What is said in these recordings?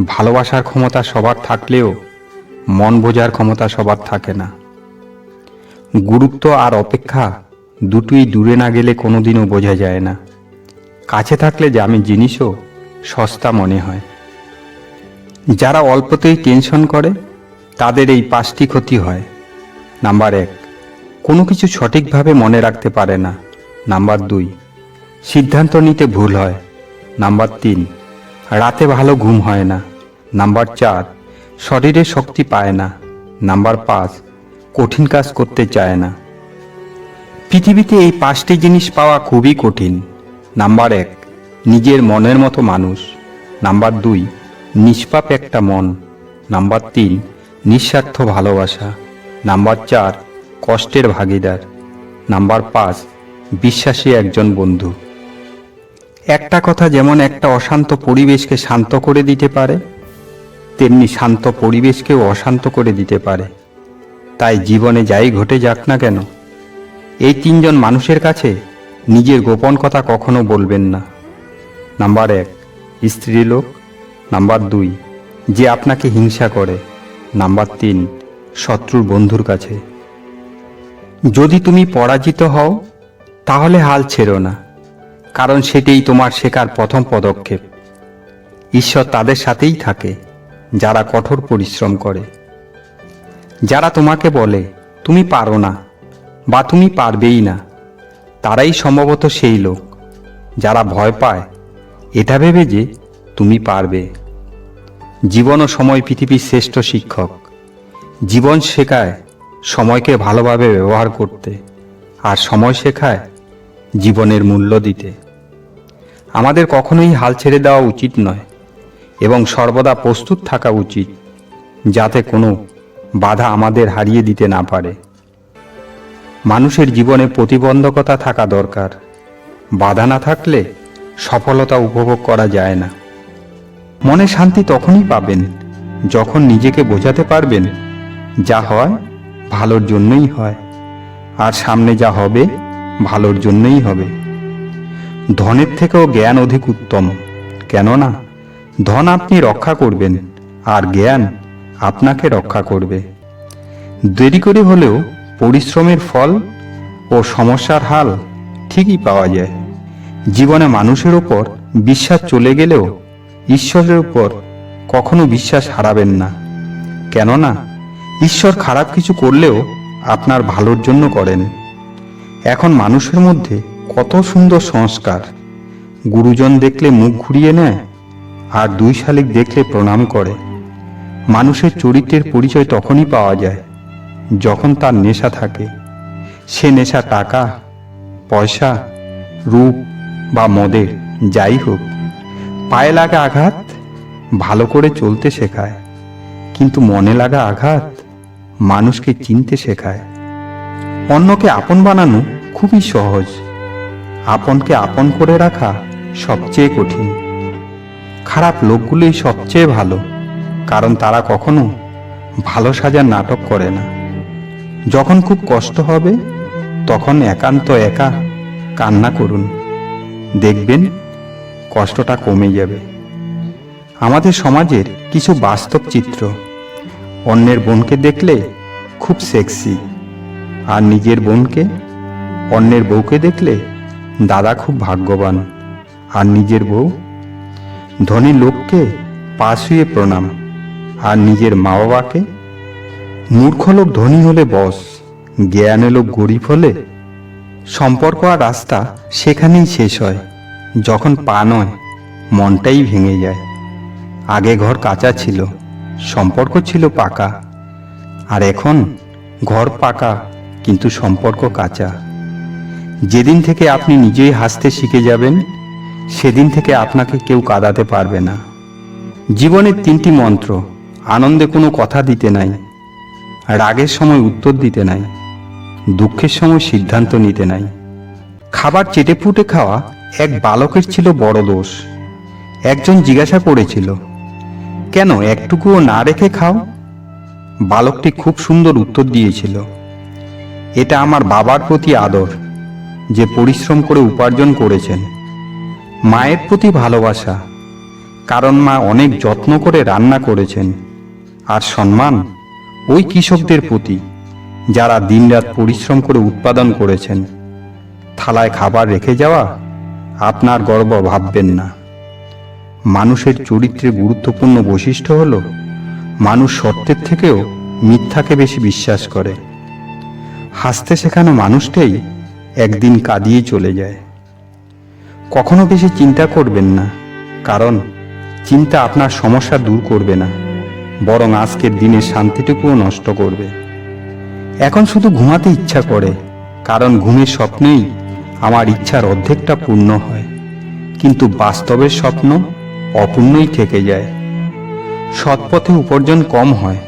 ভালোবাসার ক্ষমতা সবার থাকলেও মন বোঝার ক্ষমতা সবার থাকে না। গুরুত্ব আর অপেক্ষা দুটোই দূরে না গেলে কোনোদিনও বোঝা যায় না। কাছে থাকলে দামি জিনিসও সস্তা মনে হয়। যারা অল্পতেই টেনশন করে তাদের এই 5টি ক্ষতি হয়। নাম্বার 1, কোনো কিছু সঠিকভাবে মনে রাখতে পারে না। নাম্বার 2, সিদ্ধান্ত নিতে ভুল হয়। নাম্বার 3, রাতে ভালো ঘুম হয় না। নাম্বার 4, শরীরে শক্তি পায় না। নাম্বার 5, কঠিন কাজ করতে চায় না। পৃথিবীতে এই 5টি জিনিস পাওয়া খুবই কঠিন। নাম্বার 1, নিজের মনের মতো মানুষ। নাম্বার 2, নিষ্পাপ একটা মন। নাম্বার 3, নিঃস্বার্থ ভালোবাসা। নাম্বার 4, কষ্টের ভাগিদার। নাম্বার 5, বিশ্বাসী একজন বন্ধু। একটা কথা যেমন একটা অশান্ত পরিবেশকে শান্ত করে দিতে পারে, তেমনি শান্ত পরিবেশকেও অশান্ত করে দিতে পারে। তাই জীবনে যাই ঘটে যাক না কেন, এই 3জন মানুষের কাছে নিজের গোপন কথা কখনো বলবেন না। নাম্বার 1, স্ত্রীলোক। নাম্বার 2, যে আপনাকে হিংসা করে। নাম্বার 3, শত্রুর বন্ধুর কাছে। যদি তুমি পরাজিত হও তাহলে হাল ছেড়ো না, কারণ সেটাই তোমার শেখার প্রথম পদক্ষেপ। ঈশ্বর তাদের সাথেই থাকে যারা কঠোর পরিশ্রম করে। যারা তোমাকে বলে তুমি পারো না বা তুমি পারবেই না, তারাই সম্ভবত সেই লোক যারা ভয় পায় এটা ভেবে যে তুমি পারবে। জীবন ও সময় পৃথিবীর শ্রেষ্ঠ শিক্ষক। জীবন শেখায় সময়কে ভালোভাবে ব্যবহার করতে, আর সময় শেখায় জীবনের মূল্য দিতে। আমাদের কখনোই হাল ছেড়ে দেওয়া উচিত নয় এবং সর্বদা প্রস্তুত থাকা উচিত, যাতে কোনো বাধা আমাদের হারিয়ে দিতে না পারে। মানুষের জীবনে প্রতিবন্ধকতা থাকা দরকার। বাধা না থাকলে সফলতা উপভোগ করা যায় না। মনে শান্তি তখনই পাবেন যখন নিজেকে বোঝাতে পারবেন যা হয় ভালোর জন্যই হয়, আর সামনে যা হবে ভালোর জন্যই হবে। ধনের থেকেও জ্ঞান অধিক উত্তম, কেননা ধন আপনি রক্ষা করবেন আর জ্ঞান আপনাকে রক্ষা করবে। দেরি করে হলেও পরিশ্রমের ফল ও সমস্যার হাল ঠিকই পাওয়া যায়। জীবনে মানুষের উপর বিশ্বাস চলে গেলেও ঈশ্বরের উপর কখনো বিশ্বাস হারাবেন না, কেননা ঈশ্বর খারাপ কিছু করলেও আপনার ভালোর জন্য করেন। এখন মানুষের মধ্যে কত সুন্দর সংস্কার। গুরুজন দেখলে মুখ ঘুরিয়ে নেয়, আর 2 শালিক দেখলে প্রণাম করে। মানুষের চরিত্রের পরিচয় তখনই পাওয়া যায় যখন তার নেশা থাকে। সে নেশা টাকা, পয়সা, রূপ বা মদের, যাই হোক। পায়ে লাগা আঘাত ভালো করে চলতে শেখায়, কিন্তু মনে লাগা আঘাত মানুষকে চিনতে শেখায়। অন্যকে আপন বানানো খুবই সহজ, আপনকে আপন করে রাখা সবচেয়ে কঠিন। খারাপ লোকগুলোই সবচেয়ে ভালো, কারণ তারা কখনো ভালো সাজার নাটক করে না। যখন খুব কষ্ট হবে তখন একান্ত একা কান্না করুন, দেখবেন কষ্টটা কমে যাবে। আমাদের সমাজের কিছু বাস্তব চিত্র। অন্যের বোনকে দেখলে খুব সেক্সি, আর নিজের বোনকে অন্যের বউকে দেখলে দাদা খুব ভাগ্যবান, আর নিজের বউ। ধনী লোককে পা ছুঁয়ে প্রণাম, আর নিজের মা বাবাকে। মূর্খ লোক ধনী হলে বস, জ্ঞানী লোক গরিব হলে। সম্পর্ক আর রাস্তা সেখানেই শেষ হয় যখন পা নয় মনটাই ভেঙে যায়। আগে ঘর কাঁচা ছিল, সম্পর্ক ছিল পাকা, আর এখন ঘর পাকা কিন্তু সম্পর্ক কাঁচা। যেদিন থেকে আপনি নিজেই হাসতে শিখে যাবেন, সেদিন থেকে আপনাকে কেউ কাঁদাতে পারবে না। জীবনের 3টি মন্ত্র। আনন্দে কোনো কথা দিতে নাই, রাগের সময় উত্তর দিতে নাই, দুঃখের সময় সিদ্ধান্ত নিতে নাই। খাবার চেটে পুটে খাওয়া এক বালকের ছিল বড় দোষ। একজন জিজ্ঞাসা করেছিল, কেন একটুকুও না রেখে খাও? বালকটি খুব সুন্দর উত্তর দিয়েছিল, এটা আমার বাবার প্রতি আদর, যে পরিশ্রম করে উপার্জন করেছেন। মায়ের প্রতি ভালোবাসা, কারণ মা অনেক যত্ন করে রান্না করেছেন। আর সম্মান ওই কৃষকদের প্রতি যারা দিনরাত পরিশ্রম করে উৎপাদন করেছেন। থালায় খাবার রেখে যাওয়া আপনার গর্ব ভাববেন না। মানুষের চরিত্রের গুরুত্বপূর্ণ বৈশিষ্ট্য হল মানুষ সত্যের থেকেও মিথ্যাকে বেশি বিশ্বাস করে। হাসতে শেখানো মানুষটাই একদিন কাঁদিয়ে চলে যায়। কখনো বেশি চিন্তা করবেন না, কারণ চিন্তা আপনার সমস্যা দূর করবে না, বরং আজকের দিনের শান্তিটুকুও নষ্ট করবে। এখন শুধু ঘুমাতে ইচ্ছা করে, কারণ ঘুমের স্বপ্নেই আমার ইচ্ছার অর্ধেকটা পূর্ণ হয়, কিন্তু বাস্তবের স্বপ্ন অপূর্ণই থেকে যায়। সৎ পথে উপার্জন কম হয়,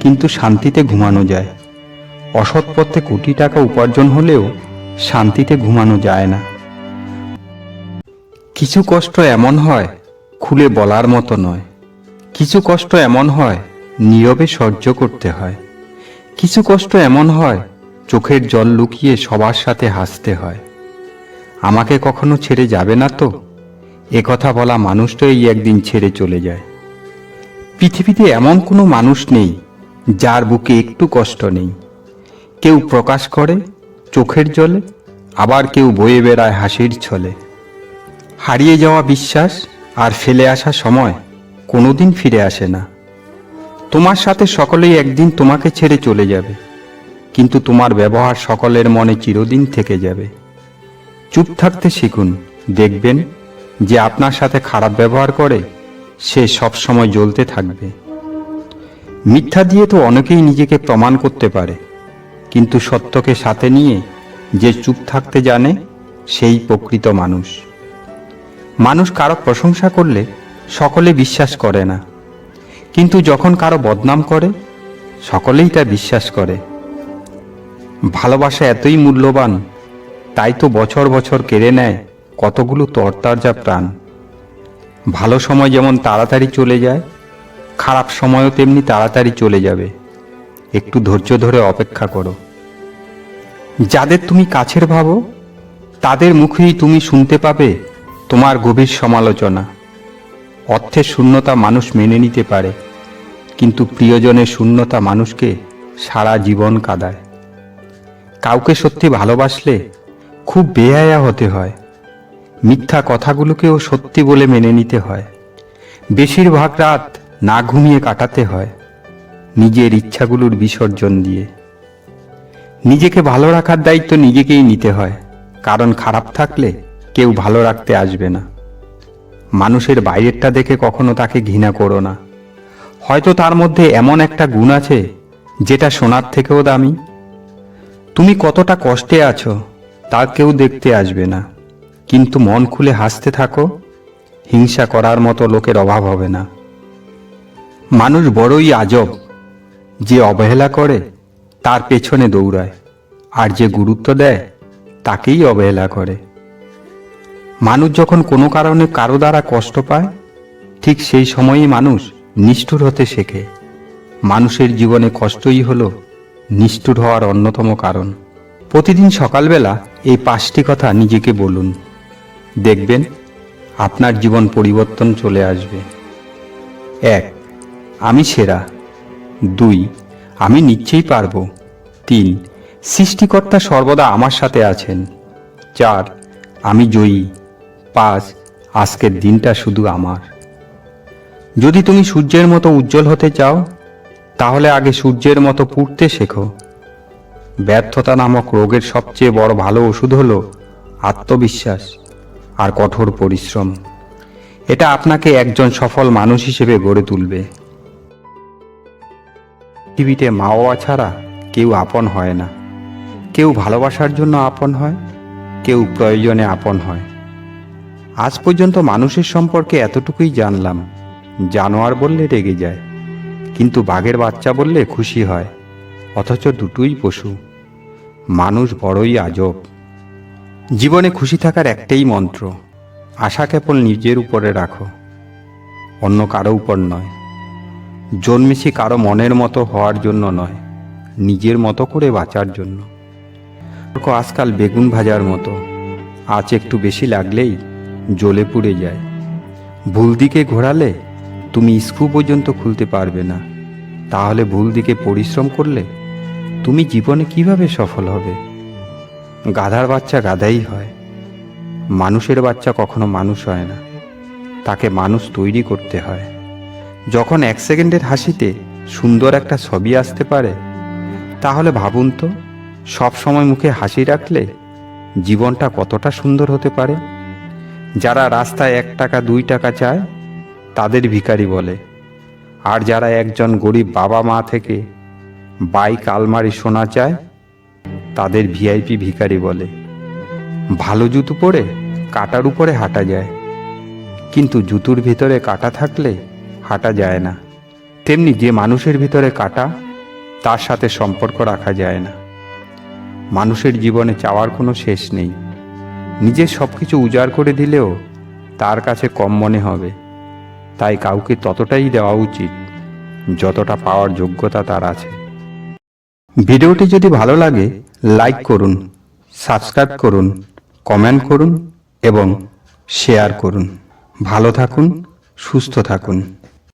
কিন্তু শান্তিতে ঘুমানো যায়। অসৎ পথে কোটি টাকা উপার্জন হলেও শান্তিতে ঘুমানো যায় না। কিছু কষ্ট এমন হয় খুলে বলার মতো নয়। কিছু কষ্ট এমন হয় নীরবে সহ্য করতে হয়। কিছু কষ্ট এমন হয় চোখের জল লুকিয়ে সবার সাথে হাসতে হয়। আমাকে কখনো ছেড়ে যাবে না তো? এ কথা বলা মানুষটাই একদিন ছেড়ে চলে যায়। পৃথিবীতে এমন কোনো মানুষ নেই যার বুকে একটু কষ্ট নেই। কেউ প্রকাশ করে চোখের জলে, আবার কেউ বয়ে বেড়ায় হাসির ছলে। হারিয়ে যাওয়া বিশ্বাস আর ফেলে আসা সময় কোনোদিন ফিরে আসে না। তোমার সাথে সকলেই একদিন তোমাকে ছেড়ে চলে যাবে, কিন্তু তোমার ব্যবহার সকলের মনে চিরদিন থেকে যাবে। চুপ থাকতে শিখুন, দেখবেন যে আপনার সাথে খারাপ ব্যবহার করে সে সব সময় জ্বলতে থাকবে। মিথ্যা দিয়ে তো অনেকেই নিজেকে প্রমাণ করতে পারে, কিন্তু সত্যকে সাথে নিয়ে যে চুপ থাকতে জানে সেই প্রকৃত মানুষ। মানুষ কারো প্রশংসা করলে সকলে বিশ্বাস করে না, কিন্তু যখন কারো বদনাম করে সকলেই তা বিশ্বাস করে। ভালোবাসা এতই মূল্যবান, তাই তো বছর বছর কেড়ে নেয় কতগুলো তরতাজা প্রাণ। ভালো সময় যেমন তাড়াতাড়ি চলে যায়, খারাপ সময়ও তেমনি তাড়াতাড়ি চলে যাবে। একটু ধৈর্য ধরে অপেক্ষা করো। যাদের তুমি কাছের ভাবো তাদের মুখেই তুমি শুনতে পাবে তোমার গভীর সমালোচনা। অর্থের শূন্যতা মানুষ মেনে নিতে পারে, কিন্তু প্রিয়জনের শূন্যতা মানুষকে সারা জীবন কাঁদায়। কাউকে সত্যি ভালোবাসলে খুব বেহায়া হতে হয়। মিথ্যা কথাগুলোকেও সত্যি বলে মেনে নিতে হয়। বেশিরভাগ রাত না ঘুমিয়ে কাটাতে হয় নিজের ইচ্ছাগুলোর বিসর্জন দিয়ে। নিজেকে ভালো রাখার দায়িত্ব নিজেকেই নিতে হয়, কারণ খারাপ থাকলে কেউ ভালো রাখতে আসবে না। মানুষের বাইরেরটা দেখে কখনো তাকে ঘৃণা করো না। হয়তো তার মধ্যে এমন একটা গুণ আছে যেটা সোনার থেকেও দামি। তুমি কতটা কষ্টে আছো তা কেউ দেখতে আসবে না, কিন্তু মন খুলে হাসতে থাকো, হিংসা করার মতো লোকের অভাব হবে না। মানুষ বড়ই আজব, যে অবহেলা করে তার পেছনে দৌড়ায়, আর যে গুরুত্ব দেয় তাকেই অবহেলা করে। মানুষ যখন কোনো কারণে কারো দ্বারা কষ্ট পায়, ঠিক সেই সময়ই মানুষ নিষ্ঠুর হতে শেখে। মানুষের জীবনে কষ্টই হলো নিষ্ঠুর হওয়ার অন্যতম কারণ। প্রতিদিন সকালবেলা এই 5টি কথা নিজেকে বলুন, দেখবেন আপনার জীবন পরিবর্তন চলে আসবে। 1. আমি সেরা। 2. আমি নিশ্চয়ই পারব। 3. সৃষ্টিকর্তা সর্বদা আমার সাথে আছেন। 4. আমি জয়ী। 5. আজকের দিনটা শুধু আমার। যদি তুমি সূর্যের মতো উজ্জ্বল হতে চাও, তাহলে আগে সূর্যের মতো পুড়তে শেখো। ব্যর্থতা নামক রোগের সবচেয়ে বড় ভালো ওষুধ হলো আত্মবিশ্বাস আর কঠোর পরিশ্রম। এটা আপনাকে একজন সফল মানুষ হিসেবে গড়ে তুলবে। পৃথিবীতে মা বাবা ছাড়া কেউ আপন হয় না। কেউ ভালোবাসার জন্য আপন হয়, কেউ প্রয়োজনে আপন হয়। আজ পর্যন্ত মানুষের সম্পর্কে এতটুকুই জানলাম, জানোয়ার বললে রেগে যায়, কিন্তু বাঘের বাচ্চা বললে খুশি হয়, অথচ দুটোই পশু। মানুষ বড়ই আজব। জীবনে খুশি থাকার একটাই মন্ত্র, আশা কেবল নিজের উপরে রাখো, অন্য কারো উপর নয়। জন্মেছি কারো মনের মতো হওয়ার জন্য নয়, নিজের মতো করে বাঁচার জন্য। আজকাল বেগুন ভাজার মতো, আঁচ একটু বেশি লাগলেই জ্বলে পুড়ে যায়। ভুল দিকে ঘোরালে তুমি স্ক্রু পর্যন্ত খুলতে পারবে না, তাহলে ভুল দিকে পরিশ্রম করলে তুমি জীবনে কিভাবে সফল হবে? গাধার বাচ্চা গাধাই হয়, মানুষের বাচ্চা কখনো মানুষ হয় না, তাকে মানুষ তৈরি করতে হয়। যখন 1 সেকেন্ডের হাসিতে সুন্দর একটা ছবি আসতে পারে, তাহলে ভাবুন তো সব সময় মুখে হাসি রাখলে জীবনটা কতটা সুন্দর হতে পারে। যারা রাস্তায় 1 টাকা 2 টাকা চায় তাদের ভিখারি বলে, আর যারা একজন গরিব বাবা মা থেকে বাইক আলমারি সোনা চায় তাদের ভিআইপি ভিখারি বলে। ভালো জুতো পরে কাঁটার উপরে হাঁটা যায়, কিন্তু জুতোর ভিতরে কাঁটা থাকলে হাঁটা যায় না। তেমনি যে মানুষের ভিতরে কাঁটা, তার সাথে সম্পর্ক রাখা যায় না। মানুষের জীবনে চাওয়ার কোনো শেষ নেই। নিজের সব কিছু উজাড় করে দিলেও তার কাছে কম মনে হবে, তাই কাউকে ততটাই দেওয়া উচিত যতটা পাওয়ার যোগ্যতা তার আছে। ভিডিওটি যদি ভালো লাগে লাইক করুন, সাবস্ক্রাইব করুন, কমেন্ট করুন এবং শেয়ার করুন। ভালো থাকুন, সুস্থ থাকুন।